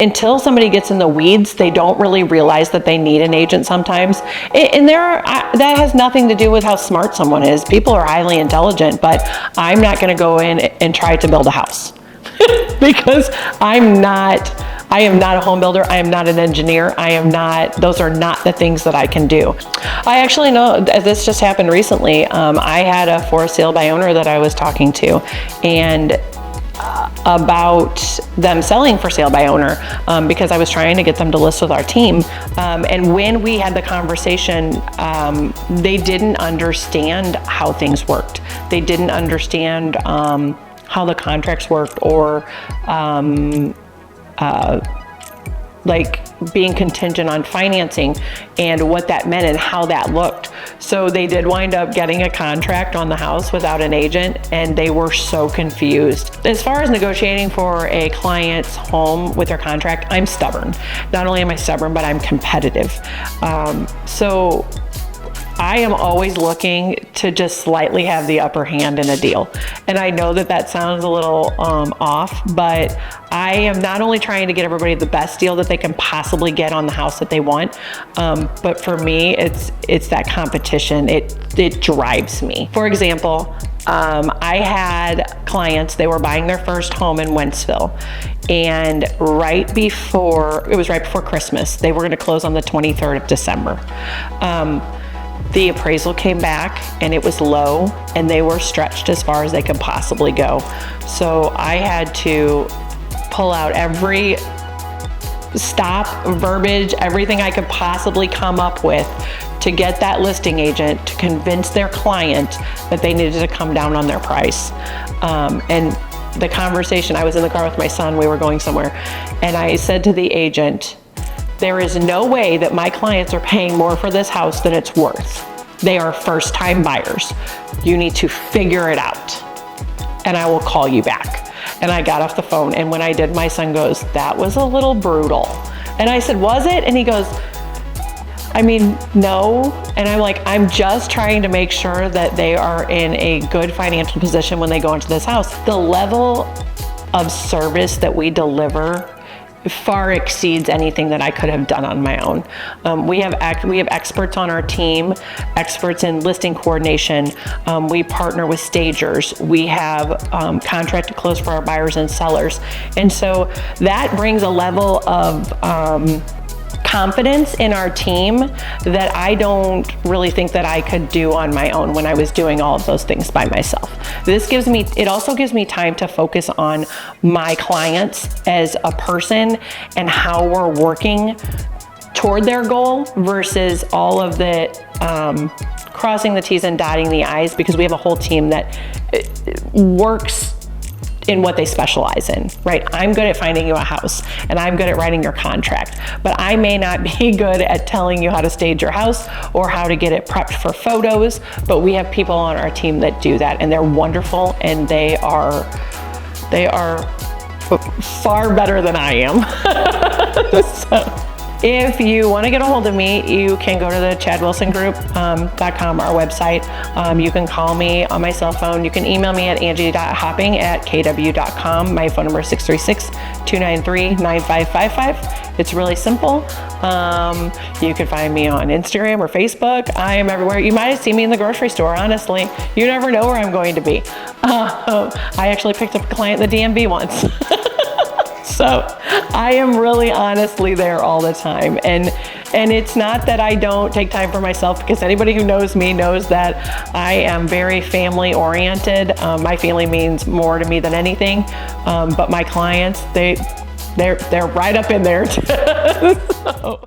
until somebody gets in the weeds, they don't really realize that they need an agent sometimes. And that has nothing to do with how smart someone is. People are highly intelligent, but I'm not going to go in and try to build a house because I am not a home builder. I am not an engineer. Those are not the things that I can do. I actually know, this just happened recently. I had a for sale by owner that I was talking to, and about them selling for sale by owner because I was trying to get them to list with our team. And when we had the conversation, they didn't understand how things worked. They didn't understand how the contracts worked, or like being contingent on financing and what that meant and how that looked. So they did wind up getting a contract on the house without an agent, and they were so confused. As far as negotiating for a client's home with their contract, I'm stubborn. Not only am I stubborn, but I'm competitive. So I am always looking to just slightly have the upper hand in a deal. And I know that sounds a little off, but I am not only trying to get everybody the best deal that they can possibly get on the house that they want, but for me, it's that competition. It drives me. For example, I had clients, they were buying their first home in Wentzville, and it was right before Christmas. They were gonna close on the 23rd of December. The appraisal came back and it was low, and they were stretched as far as they could possibly go. So I had to pull out every verbiage, everything I could possibly come up with to get that listing agent to convince their client that they needed to come down on their price. And the conversation, I was in the car with my son, we were going somewhere, and I said to the agent, there is no way that my clients are paying more for this house than it's worth. They are first-time buyers. You need to figure it out, and I will call you back. And I got off the phone, and when I did, my son goes, that was a little brutal. And I said, was it? And he goes, I mean, no. And I'm like, I'm just trying to make sure that they are in a good financial position when they go into this house. The level of service that we deliver far exceeds anything that I could have done on my own. We have experts on our team, experts in listing coordination. We partner with stagers. We have contract to close for our buyers and sellers. And so that brings a level of confidence in our team that I don't really think that I could do on my own when I was doing all of those things by myself. It also gives me time to focus on my clients as a person and how we're working toward their goal versus all of the crossing the T's and dotting the I's, because we have a whole team that works in what they specialize in, right? I'm good at finding you a house, and I'm good at writing your contract, but I may not be good at telling you how to stage your house or how to get it prepped for photos, but we have people on our team that do that, and they're wonderful, and they are far better than I am. So, if you want to get a hold of me, you can go to the chadwilsongroup.com, our website. You can call me on my cell phone. You can email me at angie.hopping@kw.com. My phone number is 636-293-9555. It's really simple. You can find me on Instagram or Facebook. I am everywhere. You might have seen me in the grocery store, honestly. You never know where I'm going to be. I actually picked up a client in the DMV once. So I am really honestly there all the time. And it's not that I don't take time for myself, because anybody who knows me knows that I am very family oriented. My family means more to me than anything. But my clients, they're right up in there too. So.